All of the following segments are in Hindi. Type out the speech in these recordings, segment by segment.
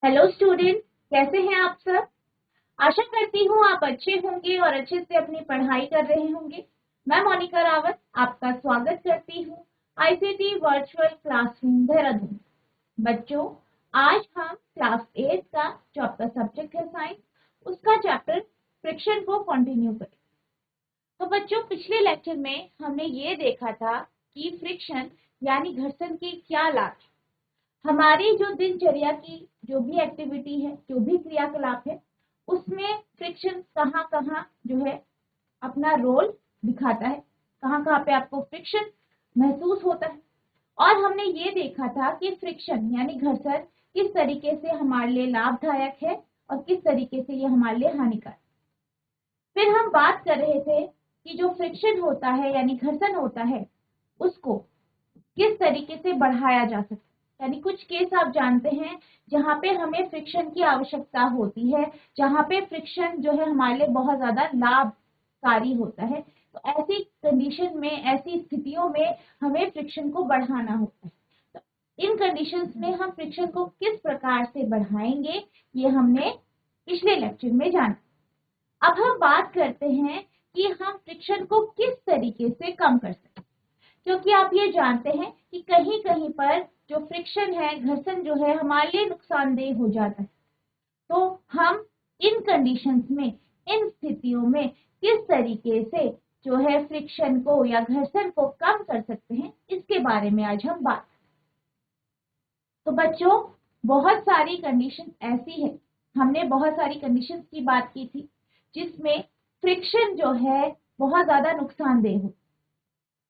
हेलो स्टूडेंट, कैसे हैं आप सब। आशा करती हूँ आप अच्छे होंगे और अच्छे से अपनी पढ़ाई कर रहे होंगे। मैं मोनिका रावत आपका स्वागत करती हूँ आईसीटी वर्चुअल क्लासरूम देहरादून। बच्चों, आज हम क्लास 8 का जो आपका सब्जेक्ट है साइंस, उसका चैप्टर फ्रिक्शन को कंटिन्यू करें। तो बच्चों, पिछले लेक्चर में हमने ये देखा था कि फ्रिक्शन यानी घर्षण के क्या लाभ, हमारी जो दिनचर्या की जो भी एक्टिविटी है, जो भी क्रियाकलाप है, उसमें फ्रिक्शन कहाँ कहाँ जो है अपना रोल दिखाता है, कहाँ कहाँ पे आपको फ्रिक्शन महसूस होता है। और हमने ये देखा था कि फ्रिक्शन यानी घर्षण किस तरीके से हमारे लिए लाभदायक है और किस तरीके से ये हमारे लिए हानिकारक। फिर हम बात कर रहे थे कि जो फ्रिक्शन होता है यानी घर्षण होता है, उसको किस तरीके से बढ़ाया जा सकता है। यानी कुछ केस आप जानते हैं जहाँ पे हमें फ्रिक्शन की आवश्यकता होती है, जहाँ पे फ्रिक्शन जो है हमारे लिए बहुत ज्यादा लाभकारी होता है। तो ऐसी कंडीशन में, ऐसी स्थितियों में हमें फ्रिक्शन को बढ़ाना होता है। तो इन कंडीशंस में हम फ्रिक्शन को किस प्रकार से बढ़ाएंगे, ये हमने पिछले लेक्चर में जाना। अब हम बात करते हैं कि हम फ्रिक्शन को किस तरीके से कम कर सकते हैं, क्योंकि आप ये जानते हैं कि कहीं कहीं पर जो फ्रिक्शन है, घर्षण जो है हमारे लिए नुकसानदेह हो जाता है। तो हम इन कंडीशंस में, इन स्थितियों में किस तरीके से जो है फ्रिक्शन को या घर्षण को कम कर सकते हैं, इसके बारे में आज हम बात। तो बच्चों, बहुत सारी कंडीशन ऐसी है, हमने बहुत सारी कंडीशंस की बात की थी जिसमें फ्रिक्शन जो है बहुत ज्यादा नुकसानदेह हो।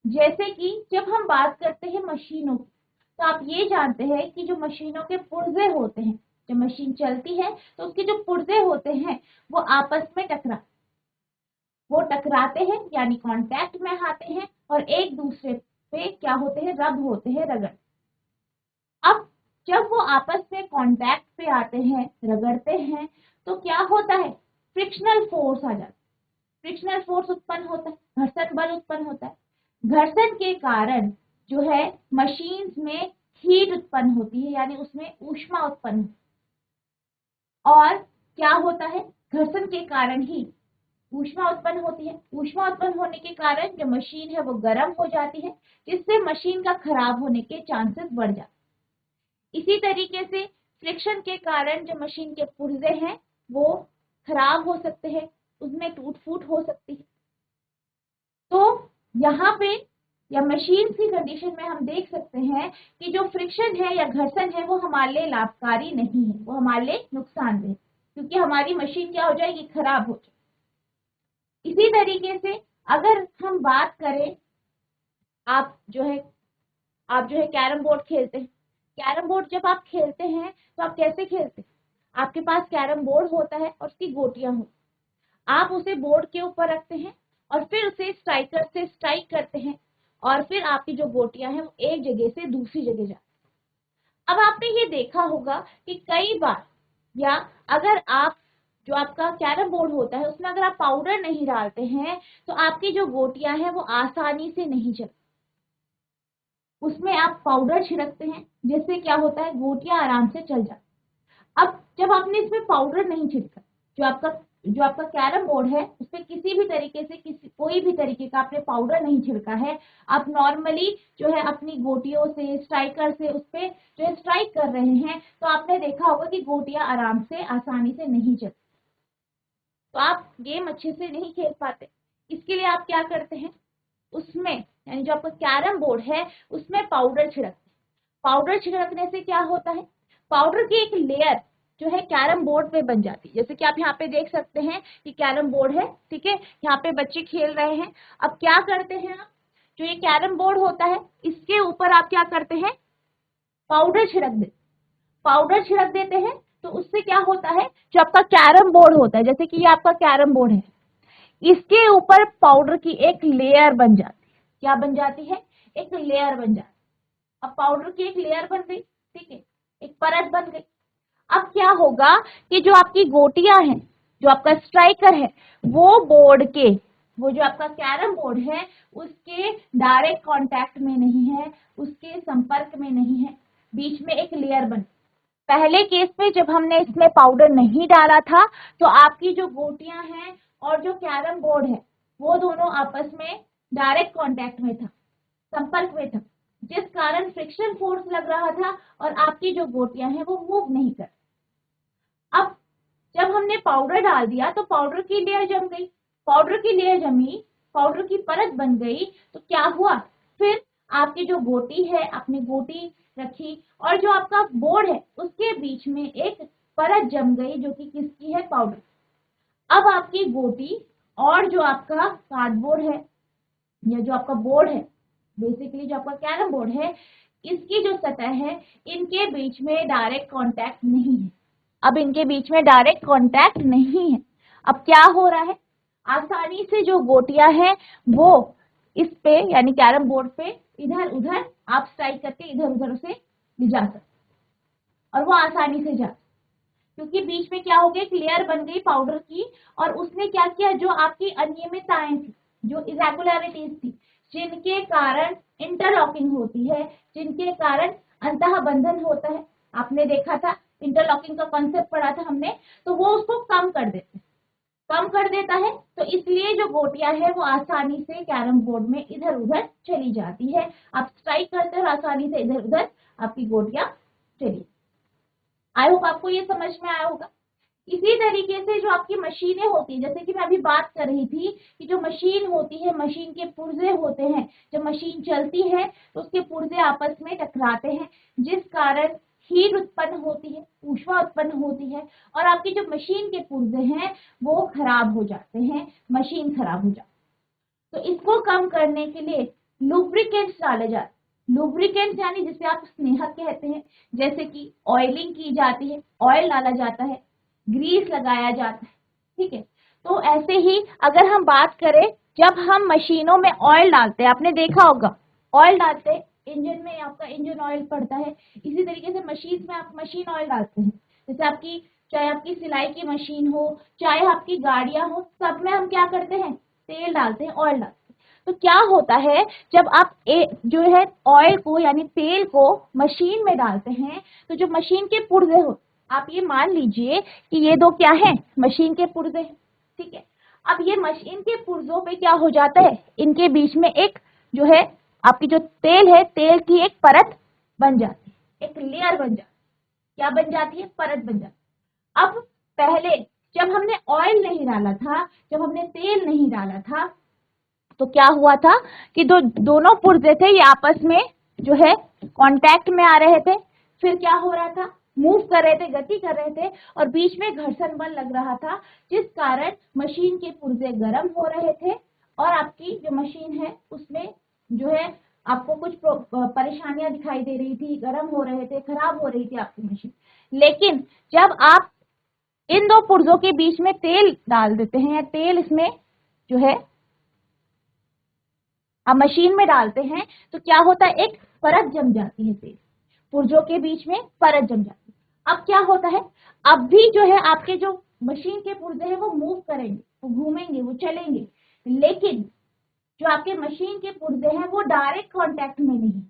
जैसे कि जब हम बात करते हैं मशीनों की, तो आप ये जानते हैं कि जो मशीनों के पुर्जे होते हैं, जब मशीन चलती है तो उसके जो पुर्जे होते हैं वो आपस में टकराते हैं यानी कांटेक्ट में आते हैं और एक दूसरे पे क्या होते हैं, रब होते हैं, रगड़। अब जब वो आपस में कांटेक्ट पे आते हैं, रगड़ते हैं, तो क्या होता है, फ्रिक्शनल फोर्स आ जाता है। फ्रिक्शनल फोर्स उत्पन्न होता है, घर्षण बल उत्पन्न होता है। घर्षण के कारण जो है मशीन्स में हीट उत्पन्न होती है, यानी उसमें ऊष्मा उत्पन्न। और क्या होता है, घर्षण के कारण ही ऊष्मा उत्पन्न होती है। ऊष्मा उत्पन्न होने के कारण जो मशीन है वो गर्म हो जाती है, जिससे मशीन का खराब होने के चांसेस बढ़ जाते हैं। इसी तरीके से फ्रिक्शन के कारण जो मशीन के पुर्जे हैं वो खराब हो सकते हैं, उसमें टूट फूट हो सकती है। तो यहाँ पे या मशीन की कंडीशन में हम देख सकते हैं कि जो फ्रिक्शन है या घर्षण है वो हमारे लिए लाभकारी नहीं है, वो हमारे लिए नुकसानदेह, क्योंकि हमारी मशीन क्या हो जाएगी, खराब हो जाएगी। इसी तरीके से अगर हम बात करें, आप जो है कैरम बोर्ड खेलते हैं। कैरम बोर्ड जब आप खेलते हैं तो आप कैसे खेलते हैं, आपके पास कैरम बोर्ड होता है और उसकी गोटियां होती, आप उसे बोर्ड के ऊपर रखते हैं और फिर उसे स्ट्राइकर से स्ट्राइक करते हैं और फिर आपकी जो गोटियां हैं वो एक जगह से दूसरी जगह जाती हैं। अब आपने ये देखा होगा कि कई बार, या अगर आप जो आपका कैरम बोर्ड होता है उसमें अगर आप पाउडर नहीं डालते हैं तो आपकी जो गोटियां हैं वो आसानी से नहीं चलती। उसमें आप पाउडर छिड़कते हैं, जिससे क्या होता है, गोटियां आराम से चल जाती। अब जब आपने इसमें पाउडर नहीं छिड़का, जो आपका कैरम बोर्ड है उस पर किसी भी तरीके से कोई भी तरीके का आपने पाउडर नहीं छिड़का है, आप नॉर्मली जो है अपनी गोटियों से, स्ट्राइकर से उस पर जो है स्ट्राइक कर रहे हैं, तो आपने देखा होगा कि गोटियां आराम से, आसानी से नहीं चलती। तो आप गेम अच्छे से नहीं खेल पाते। इसके लिए आप क्या करते हैं, उसमें यानी जो आपका कैरम बोर्ड है उसमें पाउडर छिड़कते हैं। पाउडर छिड़कने से क्या होता है, पाउडर की एक लेयर जो है कैरम बोर्ड पे बन जाती है। जैसे कि आप यहाँ पे देख सकते हैं कि कैरम बोर्ड है, ठीक है, यहाँ पे बच्चे खेल रहे हैं। अब क्या करते हैं आप, जो ये कैरम बोर्ड होता है इसके ऊपर आप क्या करते हैं, पाउडर छिड़क देते हैं। तो उससे क्या होता है, जो आपका कैरम बोर्ड होता है, जैसे कि ये आपका कैरम बोर्ड है, इसके ऊपर पाउडर की एक लेयर बन जाती है। क्या बन जाती है, एक लेयर बन जाती है। अब पाउडर की एक लेयर बन गई, ठीक है, एक परत बन गई। अब क्या होगा कि जो आपकी गोटियां हैं, जो आपका स्ट्राइकर है, वो बोर्ड के, वो जो आपका कैरम बोर्ड है उसके डायरेक्ट कांटेक्ट में नहीं है, उसके संपर्क में नहीं है, बीच में एक लेयर बन। पहले केस में जब हमने इसमें पाउडर नहीं डाला था तो आपकी जो गोटियां हैं और जो कैरम बोर्ड है वो दोनों आपस में डायरेक्ट कांटेक्ट में था, संपर्क में था, जिस कारण फ्रिक्शन फोर्स लग रहा था और आपकी जो गोटियां हैं वो मूव नहीं कर। अब जब हमने पाउडर डाल दिया तो पाउडर की लेयर जम गई, पाउडर की लेयर जमी, पाउडर की परत बन गई, तो क्या हुआ, फिर आपकी जो गोटी है, आपने गोटी रखी और जो आपका बोर्ड है उसके बीच में एक परत जम गई जो कि किसकी है, पाउडर। अब आपकी गोटी और जो आपका कार्डबोर्ड है या जो आपका बोर्ड है, बेसिकली जो आपका कैरम बोर्ड है, इसकी जो सतह है इनके बीच में डायरेक्ट कांटेक्ट नहीं है। अब इनके बीच में डायरेक्ट कांटेक्ट नहीं है। अब क्या हो रहा है, आसानी से जो गोटियां हैं वो इस पे यानी कैरम बोर्ड पे इधर उधर आप स्ट्राइक करके इधर उधर उसे ले जा सकते और वो आसानी से जा, क्योंकि बीच में क्या हो गया, एक लेयर बन गई पाउडर की और उसने क्या किया, जो आपकी अनियमितताएं थी, जो इरेगुलरिटीज थी, जिनके कारण इंटरलॉकिंग होती है, जिनके कारण अंतः बंधन होता है, आपने देखा था इंटरलॉकिंग का कॉन्सेप्ट पढ़ा था हमने, तो वो उसको कम कर देता है। तो इसलिए जो गोटियां है वो आसानी से कैरम बोर्ड में इधर उधर चली जाती है। आप स्ट्राइक करते हो आसानी से इधर उधर आपकी गोटियां चली। आई होप आपको ये समझ में आया होगा। इसी तरीके से जो आपकी मशीनें होती है, जैसे कि मैं अभी बात कर रही थी कि जो मशीन होती है, मशीन के पुर्जे होते हैं, जब मशीन चलती है तो उसके पुर्जे आपस में टकराते हैं, जिस कारण हीट उत्पन्न होती है, ऊष्मा उत्पन्न होती है और आपकी जो मशीन के पुर्जे हैं वो खराब हो जाते हैं, मशीन खराब हो जाती है। तो इसको कम करने के लिए लुब्रिकेंट्स डाले जाते हैं। लुब्रिकेंट्स यानी जिसे आप स्नेहक कहते हैं, जैसे कि ऑयलिंग की जाती है, ऑयल डाला जाता है, ग्रीस लगाया जाता है, ठीक है। तो ऐसे ही अगर हम बात करें, जब हम मशीनों में ऑयल डालते हैं, आपने देखा होगा ऑयल डालते हैं इंजन में, आपका इंजन ऑयल पड़ता है, इसी तरीके से मशीन में आप मशीन ऑयल डालते हैं। जैसे आपकी चाहे आपकी सिलाई की मशीन हो, चाहे आपकी गाड़ियां हो, सब में हम क्या करते हैं, तेल डालते हैं, ऑयल डालते हैं। तो क्या होता है, जब आप जो है ऑयल को यानी तेल को मशीन में डालते हैं तो जो मशीन के पुर्जे हो, आप ये मान लीजिए कि ये दो क्या है, मशीन के पुर्जे, ठीक है। अब ये मशीन के पुर्जों पे क्या हो जाता है, इनके बीच में एक जो है आपकी जो तेल है, तेल की एक परत बन जाती है, एक लेयर बन जाती है। क्या बन जाती है, परत बन जाती है। अब पहले जब हमने ऑयल नहीं डाला था, जब हमने तेल नहीं डाला था, तो क्या हुआ था कि दोनों पुर्जे थे ये आपस में जो है कांटेक्ट में आ रहे थे, फिर क्या हो रहा था, मूव कर रहे थे, गति कर रहे थे और बीच में घर्षण बल लग रहा था, जिस कारण मशीन के पुर्जे गर्म हो रहे थे और आपकी जो मशीन है उसमें जो है आपको कुछ परेशानियां दिखाई दे रही थी, गर्म हो रहे थे, खराब हो रही थी आपकी मशीन। लेकिन जब आप इन दो पुर्जों के बीच में तेल डाल देते हैं या तेल इसमें जो है आप मशीन में डालते हैं, तो क्या होता है, एक परत जम जाती है, तेल पुर्जों के बीच में परत जम जाती है। अब क्या होता है, अब भी जो है आपके जो मशीन के पुर्जे हैं वो मूव करेंगे, वो घूमेंगे, वो चलेंगे, लेकिन जो आपके मशीन के पुर्जे हैं वो डायरेक्ट कांटेक्ट में नहीं,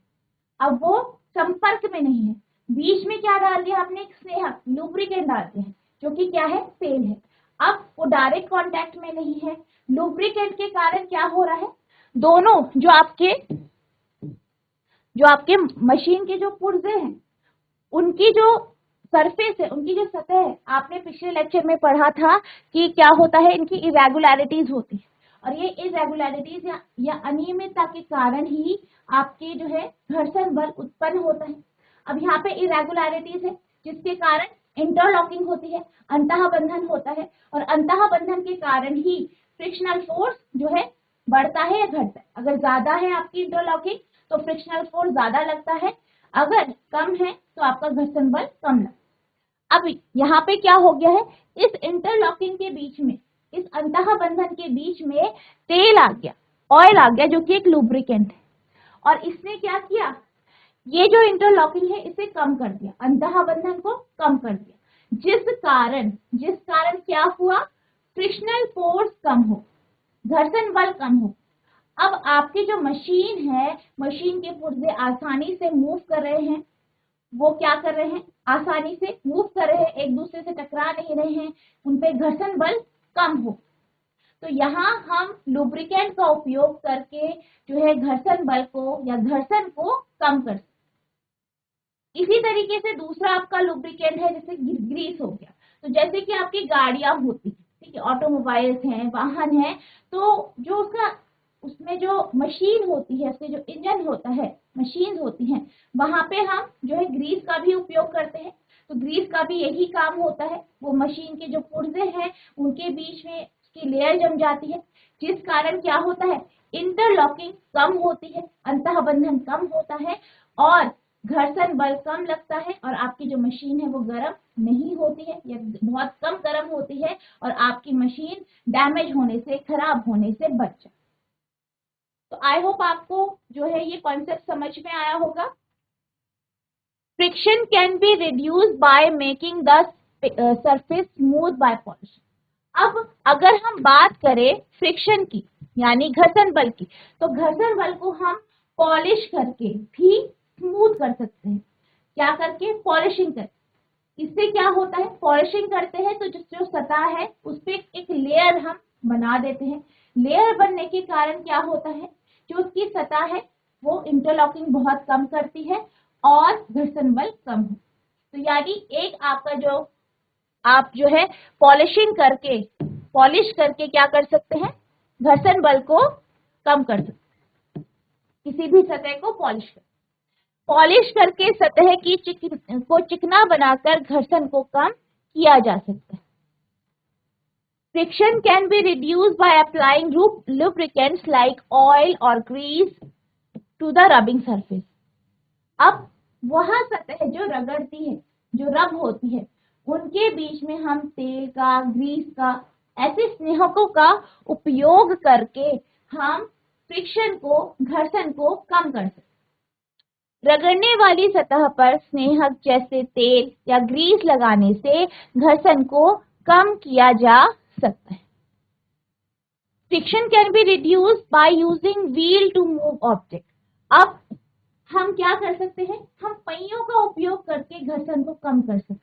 अब वो संपर्क में नहीं है। बीच में क्या डाल दिया आपने, एक स्नेहक लुब्रिकेंट डालते हैं जो कि क्या है, तेल है। अब वो डायरेक्ट कांटेक्ट में नहीं है, लुब्रिकेंट के कारण क्या हो रहा है, दोनों जो आपके मशीन के जो पुर्जे हैं उनकी जो सरफेस है, उनकी जो सतह है, आपने पिछले लेक्चर में पढ़ा था कि क्या होता है, इनकी इरेगुलरिटीज होती है और ये इरेगुलरिटीज या अनियमितता के कारण ही आपके जो है घर्षण बल उत्पन्न होता है। अब यहाँ पे इरेगुलरिटीज है जिसके कारण इंटरलॉकिंग होती है, अंतः बंधन होता है और अंतः बंधन के कारण ही फ्रिक्शनल फोर्स जो है बढ़ता है या घटता है। अगर ज्यादा है आपकी इंटरलॉकिंग तो फ्रिक्शनल फोर्स ज्यादा लगता है, अगर कम है तो आपका घर्षण बल कम लगता है। अब यहाँ पे क्या हो गया है, इस इंटरलॉकिंग के बीच में, इस अंतः बंधन के बीच में तेल आ गया, ऑयल आ गया जो कि एक लुब्रिकेंट है और इसने क्या किया, ये जो इंटरलॉकिंग है इसे कम कर दिया, अंतः बंधन को कम कर दिया, जिस कारण क्या हुआ, फ्रिक्शनल फोर्स कम हो, घर्षण बल कम हो। अब आपकी जो मशीन है, मशीन के पुर्जे आसानी से मूव कर रहे हैं, वो क्या कर रहे हैं, आसानी से मूव कर रहे हैं, एक दूसरे से टकरा नहीं रहे हैं, उन पे घर्षण बल कम हो। तो यहाँ हम लुब्रिकेंट का उपयोग करके जो है घर्षण बल को या घर्षण को कम कर सकते। इसी तरीके से दूसरा आपका लुब्रिकेंट है जैसे ग्रीस हो गया। तो जैसे कि आपकी गाड़ियां होती है, ठीक है, ऑटोमोबाइल्स हैं, वाहन है, तो जो उसका उसमें जो मशीन होती है, उसके जो इंजन होता है, मशीन होती हैं, वहां पे हम जो है ग्रीस का भी उपयोग करते हैं। तो ग्रीस का भी यही काम होता है, वो मशीन के जो पुर्जे हैं उनके बीच में उसकी लेयर जम जाती है, जिस कारण क्या होता है, इंटरलॉकिंग कम होती है, अंतः बंधन कम होता है और घर्षण बल कम लगता है और आपकी जो मशीन है वो गर्म नहीं होती है या बहुत कम गर्म होती है और आपकी मशीन डैमेज होने से, खराब होने से बच जाए। तो आई होप आपको जो है ये कॉन्सेप्ट समझ में आया होगा। Friction can be reduce by making the surface smooth by polishing. अब अगर हम बात करें फ्रिक्शन की यानी घर्षण बल की, तो घर्षण बल को हम पॉलिश करके भी स्मूथ कर सकते हैं। क्या करके, पॉलिशिंग करके। इससे क्या होता है, पॉलिशिंग करते हैं तो जो सतह है उस पर एक लेयर हम बना देते हैं। लेयर बनने के कारण क्या होता है, जो उसकी सतह है वो इंटरलॉकिंग बहुत कम करती है और घर्षण बल कम हो। तो यानी एक आपका जो आप जो है पॉलिश करके क्या कर सकते हैं, घर्षण बल को कम कर सकते हैं। किसी भी सतह को पॉलिश करके सतह की को चिकना बनाकर घर्षण को कम किया जा सकता है। Friction can be reduced by applying lubricants like oil or grease to the rubbing surface। अब वह सतह जो रगड़ती है, जो रब होती है, उनके बीच में हम तेल का, ग्रीस का, ऐसे स्नेहकों का उपयोग करके हम फ्रिक्शन को, घर्षण को कम कर सकते। रगड़ने वाली सतह पर स्नेहक जैसे तेल या ग्रीस लगाने से घर्षण को कम किया जा सकता है। Friction can be reduced by using wheel to move object. अब हम क्या कर सकते हैं, हम पहियों का उपयोग करके घर्षण को कम कर सकते हैं।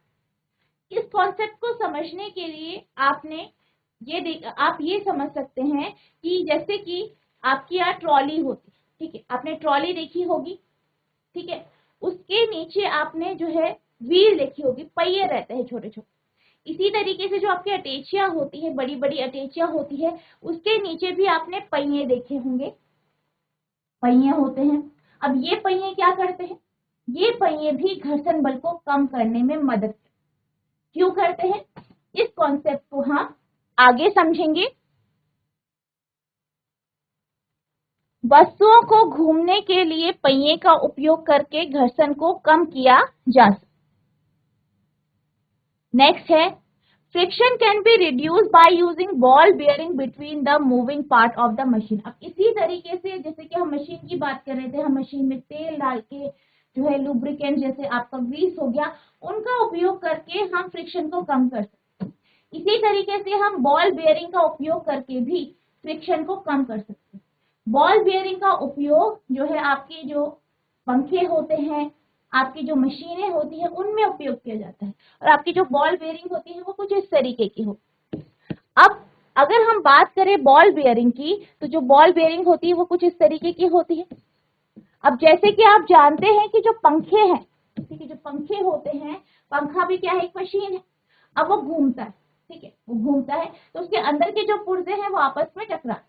इस कॉन्सेप्ट को समझने के लिए आप ये समझ सकते हैं कि जैसे कि आपकी यहाँ ट्रॉली होती है, ठीक है, आपने ट्रॉली देखी होगी, ठीक है, उसके नीचे आपने जो है व्हील देखी होगी, पहिए रहते हैं छोटे छोटे। इसी तरीके से जो आपकी अटैचियां होती है, बड़ी बड़ी अटैचियां होती है, उसके नीचे भी आपने पहिए देखे होंगे, पहिए होते हैं। अब ये पहिए क्या करते हैं, ये पहिए भी घर्षण बल को कम करने में मदद क्यों करते हैं, इस कॉन्सेप्ट को हम आगे समझेंगे। वस्तुओं को घूमने के लिए पहिए का उपयोग करके घर्षण को कम किया जा सकता। नेक्स्ट है, friction can be reduced by using ball bearing between the moving part of the machine. अब इसी तरीके से जैसे कि हम मशीन की बात कर रहे थे, हम मशीन में तेल डाल के जो है लुब्रिकेंट जैसे आपका ग्रीस हो गया, उनका उपयोग करके हम फ्रिक्शन को कम कर सकते हैं। इसी तरीके से हम बॉल बेयरिंग का उपयोग करके भी फ्रिक्शन को कम कर सकते हैं। बॉल बेयरिंग का उपयोग जो है आपके जो पंखे होते हैं, आपकी जो मशीनें होती है, उनमें उपयोग किया जाता है और आपकी जो बॉल बेयरिंग होती है वो कुछ इस तरीके की हो। अब अगर हम बात करें बॉल बेयरिंग की, तो जो बॉल बेयरिंग होती है वो कुछ इस तरीके की होती है। अब जैसे कि आप जानते हैं कि जो पंखे हैं, ठीक है, जो पंखे होते हैं, पंखा भी क्या है, एक मशीन है। अब वो घूमता है, ठीक है, वो घूमता है तो उसके अंदर के जो पुर्जे हैं वो आपस में टकरा,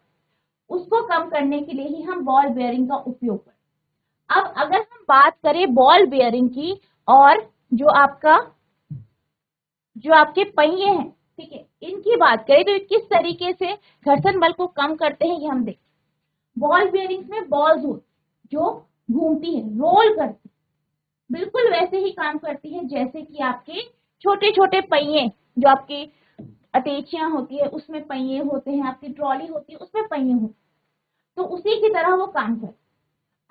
उसको कम करने के लिए ही हम बॉल बेयरिंग का उपयोग करते हैं। अब अगर हम बात करें बॉल बेयरिंग की और जो आपके पहिए हैं, ठीक है, इनकी बात करें तो किस तरीके से घर्षण बल को कम करते हैं ये हम देखते हैं। बॉल बेयरिंग्स में बॉल्स होती जो घूमती है, रोल करती, बिल्कुल वैसे ही काम करती है जैसे कि आपके छोटे छोटे पहिए, जो आपकी अटैचियां होती है उसमें पहिए होते हैं, आपकी ट्रॉली होती है उसमें पहिए होते हैं, तो उसी की तरह वो काम करती है।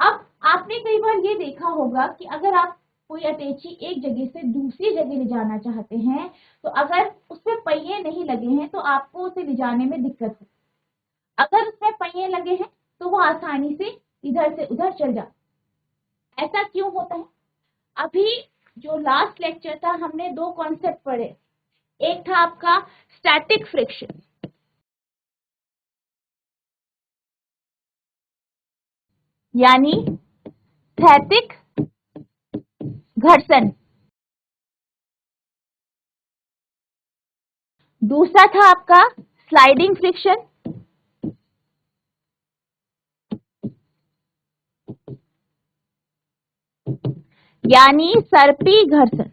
अब आपने कई बार ये देखा होगा कि अगर आप कोई अटैची एक जगह से दूसरी जगह ले जाना चाहते हैं, तो अगर उसमें पहिए नहीं लगे हैं तो आपको उसे ले जाने में दिक्कत हो। अगर उसमें पहिए लगे हैं तो वो आसानी से इधर से उधर चल जाता है। ऐसा क्यों होता है? अभी जो लास्ट लेक्चर था हमने दो कॉन्सेप्ट पढ़े। एक था आपका स्टैटिक फ्रिक्शन, यानी स्थैतिक घर्षण। दूसरा था आपका स्लाइडिंग फ्रिक्शन, यानी सर्पी घर्षण।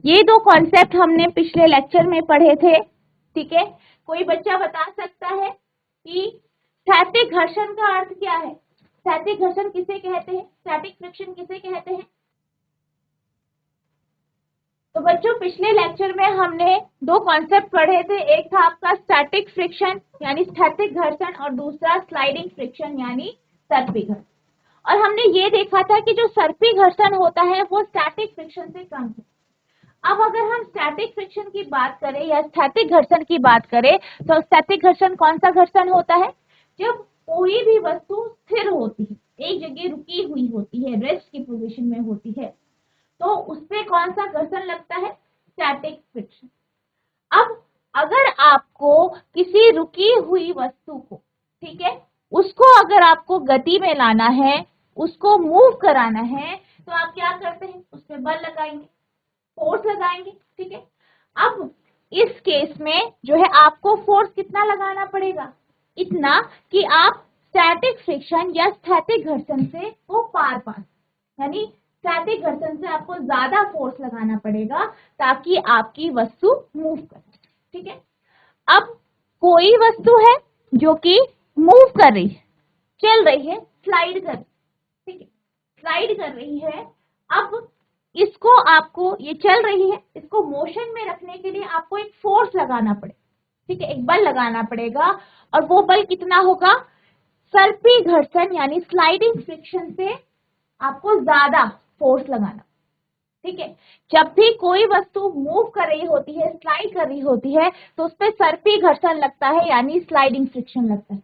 ये दो कॉन्सेप्ट हमने पिछले लेक्चर में पढ़े थे। ठीक है, कोई बच्चा बता सकता है कि स्थैतिक घर्षण का अर्थ क्या है? स्थैतिक घर्षण किसे कहते हैं? स्टैटिक फ्रिक्शन किसे कहते हैं? तो बच्चों पिछले लेक्चर में हमने दो कॉन्सेप्ट पढ़े थे। एक था आपका स्टैटिक फ्रिक्शन यानी स्थैतिक घर्षण, और दूसरा स्लाइडिंग फ्रिक्शन यानी सर्पी घर्षण। और हमने ये देखा था कि जो सर्पी घर्षण होता है वो स्टैटिक फ्रिक्शन से कम है। अब अगर हम स्टैटिक फ्रिक्शन की बात करें या स्थैतिक घर्षण की बात करें, तो स्टैटिक घर्षण कौन सा घर्षण होता है? जब कोई भी वस्तु स्थिर होती है, एक जगह रुकी हुई होती है, रेस्ट की पोजीशन में होती है, तो उससे कौन सा घर्षण लगता है? Static friction. अब अगर आपको किसी रुकी हुई वस्तु को, ठीक है, उसको अगर आपको गति में लाना है, उसको मूव कराना है, तो आप क्या करते हैं? उसमें बल लगाएंगे, फोर्स लगाएंगे। ठीक है, अब इस केस में जो है आपको फोर्स कितना लगाना पड़ेगा? इतना कि आप स्टैटिक फ्रिक्शन या स्थैतिक घर्षण से वो पार पा, यानी स्टैटिक घर्षण से आपको ज्यादा फोर्स लगाना पड़ेगा ताकि आपकी वस्तु मूव करे। ठीक है, अब कोई वस्तु है जो कि मूव कर रही है, चल रही है, स्लाइड कर, ठीक है, स्लाइड कर रही है। अब इसको आपको, ये चल रही है, इसको मोशन में रखने के लिए आपको एक फोर्स लगाना पड़ेगा। ठीक है, एक बल लगाना पड़ेगा, और वो बल कितना होगा? सर्पी घर्षण यानी स्लाइडिंग फ्रिक्शन से आपको ज्यादा फोर्स लगाना। ठीक है, जब भी कोई वस्तु मूव कर रही होती है, स्लाइड कर रही होती है, तो उस पर सर्पी घर्षण लगता है यानी स्लाइडिंग फ्रिक्शन लगता है।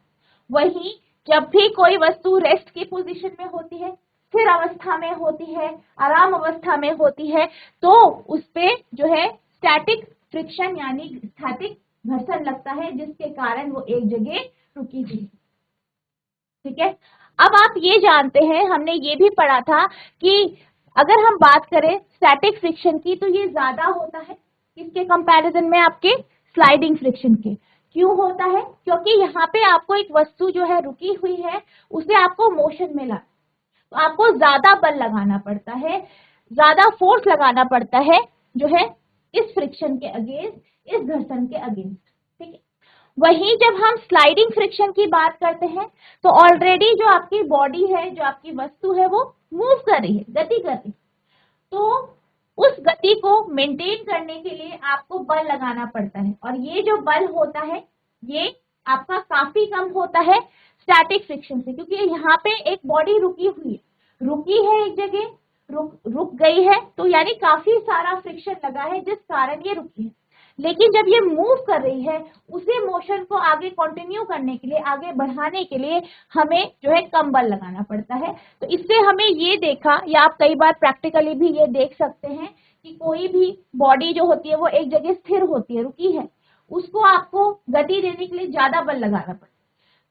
वहीं जब भी कोई वस्तु रेस्ट की पोजीशन में होती है, स्थिर अवस्था में होती है, आराम अवस्था में होती है, तो उस पे जो है स्टैटिक फ्रिक्शन यानी स्थैतिक घर्षण लगता है, जिसके कारण वो एक जगह रुकी हुई है। ठीक है, अब आप ये जानते हैं, हमने ये भी पढ़ा था कि अगर हम बात करें स्टैटिक फ्रिक्शन की, तो ये ज्यादा होता है किसके कंपैरिजन में? आपके स्लाइडिंग फ्रिक्शन के। क्यों होता है? क्योंकि यहाँ पे आपको एक वस्तु जो है रुकी हुई है, उसे आपको मोशन में ला, तो आपको ज्यादा बल लगाना पड़ता है, ज्यादा फोर्स लगाना पड़ता है जो है इस फ्रिक्शन के अगेंस्ट, इस घर्षण के अगेंस्ट। ठीक है, वहीं जब हम स्लाइडिंग फ्रिक्शन की बात करते हैं, तो ऑलरेडी जो आपकी बॉडी है, जो आपकी वस्तु है, वो मूव कर रही है, गति कर रही है, तो उस गति को मेंटेन करने के लिए आपको बल लगाना पड़ता है। और ये जो बल होता है, ये आपका काफी कम होता है स्टैटिक फ्रिक्शन से, क्योंकि यहाँ पे एक बॉडी रुकी हुई है, रुकी है एक जगह, रुक गई है, तो यानी काफी सारा फ्रिक्शन लगा है जिस कारण ये रुकी है। लेकिन जब ये मूव कर रही है, उसे मोशन को आगे कंटिन्यू करने के लिए, आगे बढ़ाने के लिए हमें जो है कम बल लगाना पड़ता है। तो इससे हमें ये देखा, या आप कई बार प्रैक्टिकली भी ये देख सकते हैं कि कोई भी बॉडी जो होती है वो एक जगह स्थिर होती है, रुकी है, उसको आपको गति देने के लिए ज्यादा बल लगाना पड़ता है।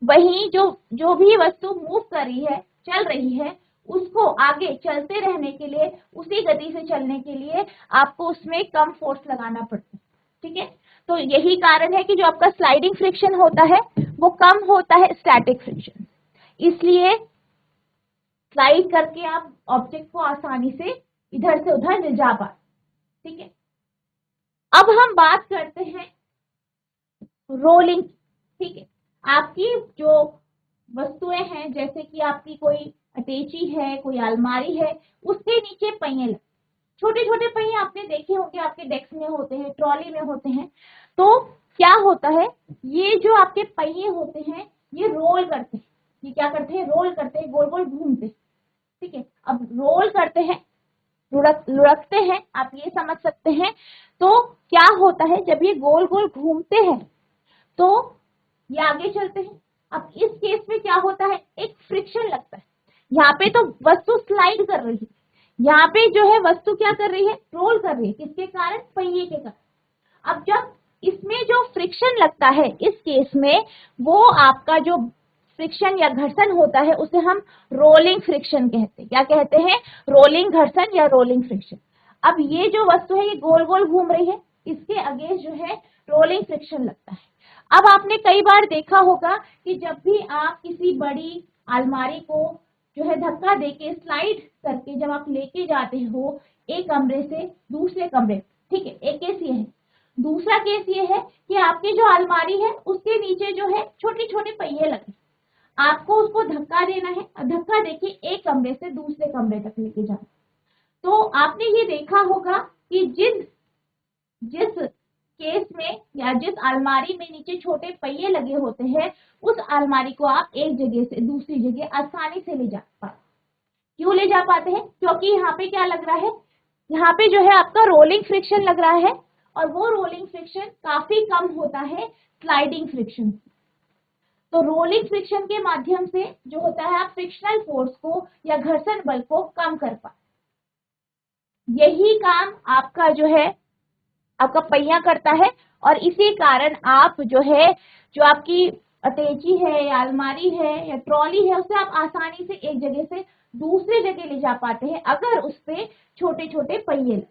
वहीं जो भी वस्तु मूव कर रही है, चल रही है, उसको आगे चलते रहने के लिए, उसी गति से चलने के लिए आपको उसमें कम फोर्स लगाना पड़ता है। ठीक है, तो यही कारण है कि जो आपका स्लाइडिंग फ्रिक्शन होता है वो कम होता है स्टैटिक फ्रिक्शन। इसलिए स्लाइड करके आप ऑब्जेक्ट को आसानी से इधर से उधर ले जा पाते। ठीक है, अब हम बात करते हैं रोलिंग। ठीक है, आपकी जो वस्तुएं हैं, जैसे कि आपकी कोई अटैची है, कोई अलमारी है, उसके नीचे पहिए लगे, छोटे छोटे पहिए आपने देखे होंगे, आपके डेस्क में होते हैं, ट्रॉली में होते हैं। तो क्या होता है, ये जो आपके पहिए होते हैं ये रोल करते हैं। ये क्या करते हैं? रोल करते हैं, गोल गोल घूमते हैं। ठीक है, अब रोल करते हैं, लुढ़कते हैं, आप ये समझ सकते हैं। तो क्या होता है, जब ये गोल गोल घूमते हैं तो ये आगे चलते हैं। अब इस केस में क्या होता है, एक फ्रिक्शन लगता है। यहाँ पे तो वस्तु स्लाइड कर रही है, यहाँ पे जो है वस्तु क्या कर रही है, रोल कर रही है, किसके कारण, पहिए के कारण। अब जब इसमें जो फ्रिक्शन लगता है इस केस में, वो आपका जो फ्रिक्शन या घर्षण होता है उसे हम रोलिंग फ्रिक्शन कहते हैं। क्या कहते हैं, रोलिंग घर्षण या रोलिंग फ्रिक्शन। अब ये जो वस्तु है ये गोल गोल घूम रही है, इसके अगेंस्ट जो है रोलिंग फ्रिक्शन लगता है। अब आपने कई बार देखा होगा कि जब भी आप किसी बड़ी अलमारी को जो है धक्का देके स्लाइड करके जब आप लेके जाते हो एक कमरे से दूसरे कमरे, ठीक है, एक केस ये है। दूसरा केस ये है कि आपकी जो अलमारी है उसके नीचे जो है छोटे छोटे पहिए लगे, आपको उसको धक्का देना है और धक्का देके एक कमरे से दूसरे कमरे तक लेके जाना। तो आपने ये देखा होगा कि जिस केस में या जिस अलमारी में नीचे छोटे पहिए लगे होते हैं, उस अलमारी को आप एक जगह से दूसरी जगह आसानी से ले जा पाते। क्यों ले जा पाते हैं, क्योंकि यहाँ पे क्या लग रहा है, यहाँ पे जो है आपका रोलिंग फ्रिक्शन लग रहा है, और वो रोलिंग फ्रिक्शन काफी कम होता है स्लाइडिंग फ्रिक्शन। तो रोलिंग फ्रिक्शन के माध्यम से जो होता है आप फ्रिक्शनल फोर्स को या घर्षण बल को कम कर पाते। यही काम आपका जो है आपका पहिया करता है, और इसी कारण आप जो है जो आपकी अटैची है या अलमारी है या ट्रॉली है उसे आप आसानी से एक जगह से दूसरी जगह ले जा पाते हैं अगर उस पे छोटे छोटे पहिए।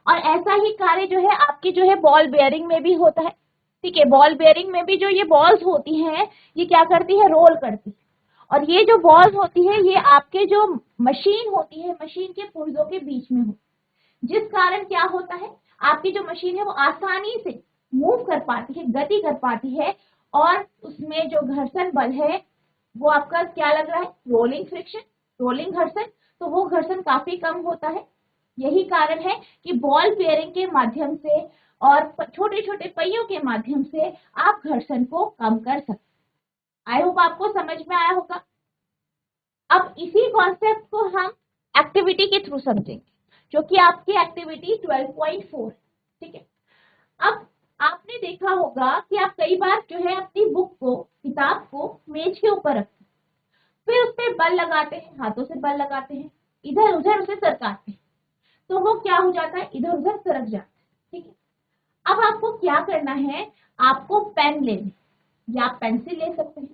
और ऐसा ही कार्य जो है आपकी जो है बॉल बेयरिंग में भी होता है, ठीक है। बॉल बेयरिंग में भी जो ये बॉल्स होती हैं ये क्या करती है, रोल करती है। और ये जो बॉल्स होती है ये आपके जो मशीन होती है, मशीन के पुर्जों के बीच में हो, जिस कारण क्या होता है आपकी जो मशीन है वो आसानी से मूव कर पाती है, गति कर पाती है, और उसमें जो घर्षण बल है वो आपका क्या लग रहा है, रोलिंग फ्रिक्शन, रोलिंग घर्षण। तो वो घर्षण काफी कम होता है। यही कारण है कि बॉल बेयरिंग के माध्यम से और छोटे छोटे पहियों के माध्यम से आप घर्षण को कम कर सकते। आई होप आपको समझ में आया होगा। अब इसी कॉन्सेप्ट को हम एक्टिविटी के थ्रू समझेंगे, जो कि आपकी एक्टिविटी 12.4, ठीक है। अब आपने देखा होगा कि आप कई बार जो है अपनी बुक को, किताब को मेज के ऊपर रखते हैं, फिर उस पर बल लगाते हैं, हाथों से बल लगाते हैं, इधर उधर उसे सरकाते हैं, तो वो क्या हो जाता है, इधर उधर सरक जाता है, ठीक है। अब आपको क्या करना है, आपको पेन लेना या आप पेंसिल ले सकते हैं,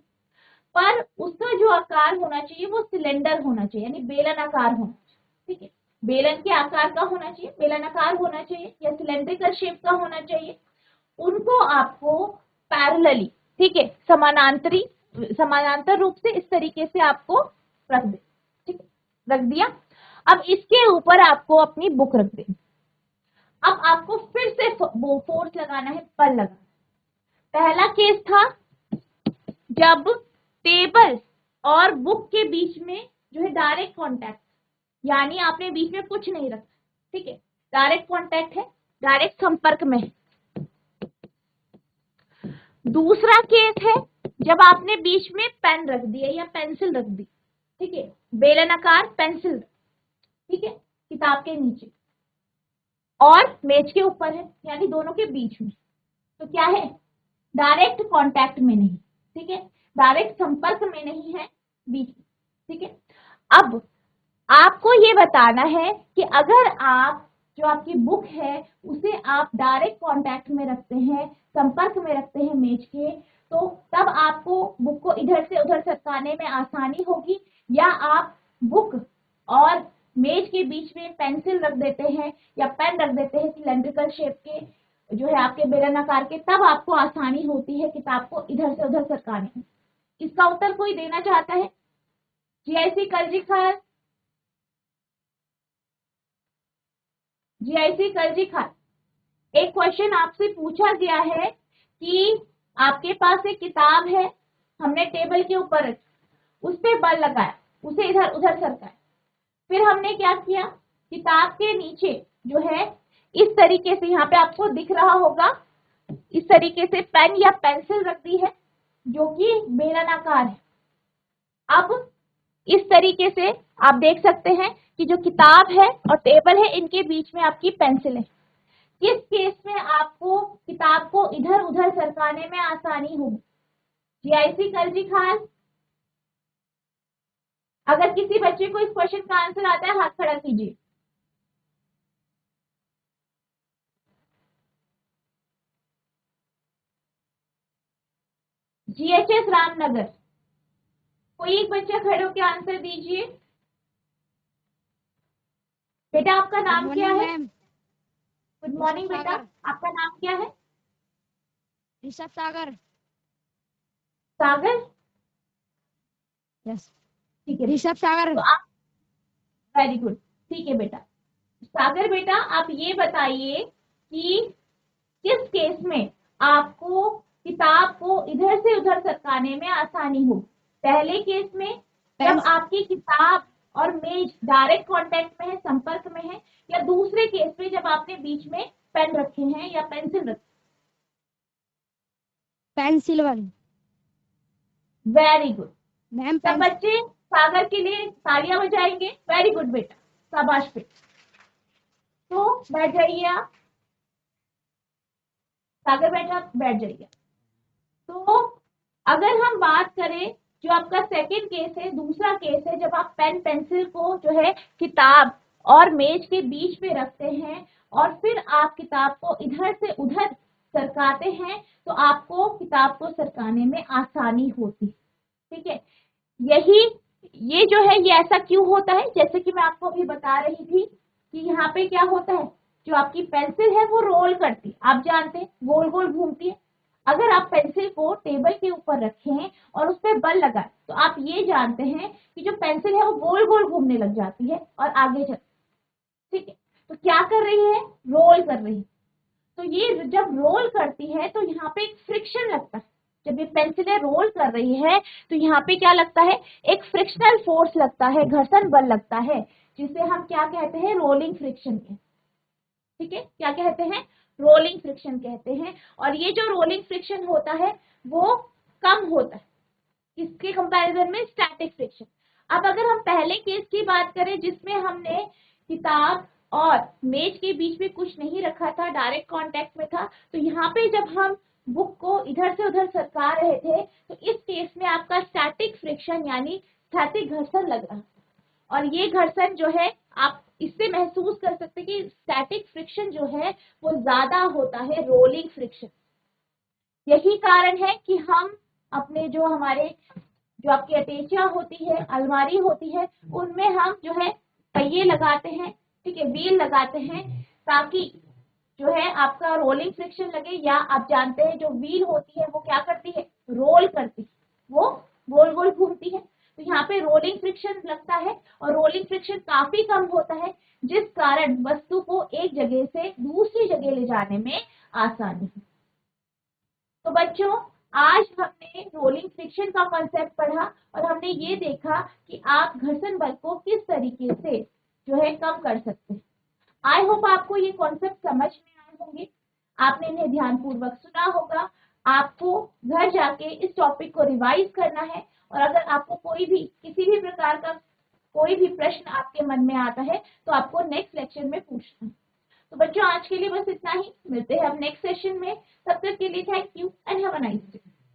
पर उसका जो आकार होना चाहिए वो सिलेंडर होना चाहिए, यानी बेलन आकार होना चाहिए, ठीक है। बेलन के आकार का होना चाहिए, बेलन आकार होना चाहिए या सिलेंड्रिकल शेप का होना चाहिए। उनको आपको पैरेलली, ठीक है, समानांतर रूप से इस तरीके से आपको रख दे, ठीक है, रख दिया। अब इसके ऊपर आपको अपनी बुक रख देनी। अब आपको फिर से फोर्स लगाना है, बल लगाना। पहला केस था जब टेबल और बुक के बीच में जो है डायरेक्ट कांटेक्ट, यानी आपने बीच में कुछ नहीं रखा, ठीक है, डायरेक्ट कांटेक्ट है, डायरेक्ट संपर्क में है। दूसरा केस है जब आपने बीच में पेन रख दिया या पेंसिल रख दी, ठीक है, बेलनाकार पेंसिल, ठीक है, किताब के नीचे और मेज के ऊपर है, यानी दोनों के बीच में, तो क्या है, डायरेक्ट कांटेक्ट में नहीं, ठीक है, डायरेक्ट संपर्क में नहीं है बीच में, ठीक है। अब आपको ये बताना है कि अगर आप जो आपकी बुक है उसे आप डायरेक्ट कांटेक्ट में रखते हैं, संपर्क में रखते हैं मेज के, तो तब आपको बुक को इधर से उधर सरकाने में आसानी होगी, या आप बुक और मेज के बीच में पेंसिल रख देते हैं या पेन रख देते हैं सिलेंड्रिकल शेप के जो है आपके बेलनाकार के, तब आपको आसानी होती है किताब को इधर से उधर सरकाने में। इसका उत्तर कोई देना चाहता है? जीआईसी कलजी खान, जीआईसी कलजी खान, एक क्वेश्चन आपसे पूछा गया है कि आपके पास एक किताब है, हमने टेबल के ऊपर रखी, उस पर बल लगाया, उसे इधर उधर सरकाया, फिर हमने क्या किया, किताब के नीचे जो है इस तरीके से, यहाँ पे आपको दिख रहा होगा, इस तरीके से पेन या पेंसिल रख दी है जो कि बेलनाकार है। अब इस तरीके से आप देख सकते हैं कि जो किताब है और टेबल है इनके बीच में आपकी पेंसिल है। किस केस में आपको किताब को इधर उधर सरकाने में आसानी होगी? जीआईसी कलजी खान, अगर किसी बच्चे को इस क्वेश्चन का आंसर आता है हाथ खड़ा कीजिए। GHS रामनगर, कोई एक बच्चा खड़े होकर आंसर दीजिए। बेटा आपका नाम क्या है? गुड मॉर्निंग बेटा, आपका नाम क्या है? ऋषभ सागर। सागर, यस ठीक है ऋषभ सागर। तो आप, वेरी गुड, ठीक है बेटा। सागर बेटा आप ये बताइए कि किस केस में आपको किताब को इधर से उधर सरकाने में आसानी हो? पहले केस में जब आपकी किताब और मेज डायरेक्ट कांटेक्ट में है, संपर्क में है, या दूसरे केस में जब आपने बीच में पेन रखे हैं या पेंसिल रखी? पेंसिल वाली। वेरी गुड मैम सब बच्चे सागर के लिए तालियां बजाएंगे। वेरी गुड बेटा, शाबाश बेटा। तो बैठ जाइए आप, सागर बेटा बैठ जाइए। तो अगर हम बात करें जो आपका सेकंड केस है, दूसरा केस है जब आप पेन पेंसिल को जो है किताब और मेज के बीच में रखते हैं और फिर आप किताब को इधर से उधर सरकाते हैं, तो आपको किताब को सरकाने में आसानी होती है। ठीक है, यही ये जो है ये ऐसा क्यों होता है? जैसे कि मैं आपको अभी बता रही थी कि यहाँ पे क्या होता है, जो आपकी पेंसिल है वो रोल करती है, आप जानते हैं गोल गोल घूमती है। अगर आप पेंसिल को टेबल के ऊपर रखें और उस पर बल लगाएं तो आप ये जानते हैं कि जो पेंसिल है वो गोल गोल घूमने लग जाती है और आगे चल। ठीक है, तो क्या कर रही है? रोल कर रही है। तो ये जब रोल करती है तो यहाँ पे एक फ्रिक्शन लगता है। जब ये पेंसिलें रोल कर रही है तो यहाँ पे क्या लगता है? एक फ्रिक्शनल फोर्स लगता है, घर्षण बल लगता है, जिसे हम क्या कहते हैं? रोलिंग फ्रिक्शन कहते हैं। ठीक है, क्या कहते हैं? रोलिंग फ्रिक्शन कहते हैं। और ये जो रोलिंग फ्रिक्शन होता है वो कम होता है इसके कंपैरिजन में स्टैटिक फ्रिक्शन। अब अगर हम पहले केस की बात करें जिसमें हमने किताब और मेज के बीच में कुछ नहीं रखा था, डायरेक्ट कांटेक्ट में था, तो यहाँ पे जब हम बुक को इधर से उधर सरका रहे थे तो इस केस में आपका स्टैटिक फ्रिक्शन यानी स्थैतिक घर्षण लग रहा था। और ये घर्षण जो है आप इससे महसूस कर सकते हैं कि स्टैटिक फ्रिक्शन जो है वो ज्यादा होता है रोलिंग फ्रिक्शन। यही कारण है कि हम अपने जो हमारे जो आपकी अटैचियां होती है, अलमारी होती है, उनमें हम जो है पहिए लगाते हैं, ठीक है, व्हील लगाते हैं, ताकि जो है आपका रोलिंग फ्रिक्शन लगे। या आप जानते हैं जो व्हील होती है वो क्या करती है? रोल करती है, वो गोल गोल घूमती है। तो यहाँ पे रोलिंग फ्रिक्शन लगता है और रोलिंग फ्रिक्शन काफी कम होता है, जिस कारण वस्तु को एक जगह से दूसरी जगह ले जाने में आसानी है। तो बच्चों आज हमने रोलिंग फ्रिक्शन का कॉन्सेप्ट पढ़ा और हमने ये देखा कि आप घर्षण बल को किस तरीके से जो है कम कर सकते हैं। आई होप आपको ये कॉन्सेप्ट समझ में आए होंगे, आपने इन्हें ध्यानपूर्वक सुना होगा। आपको घर जाके इस टॉपिक को रिवाइज करना है और अगर आपको कोई भी किसी भी प्रकार का कोई भी प्रश्न आपके मन में आता है तो आपको नेक्स्ट लेक्चर में पूछना है। तो बच्चों आज के लिए बस इतना ही, मिलते हैं हम नेक्स्ट सेशन में। तब तक के लिए thank you and have a nice day.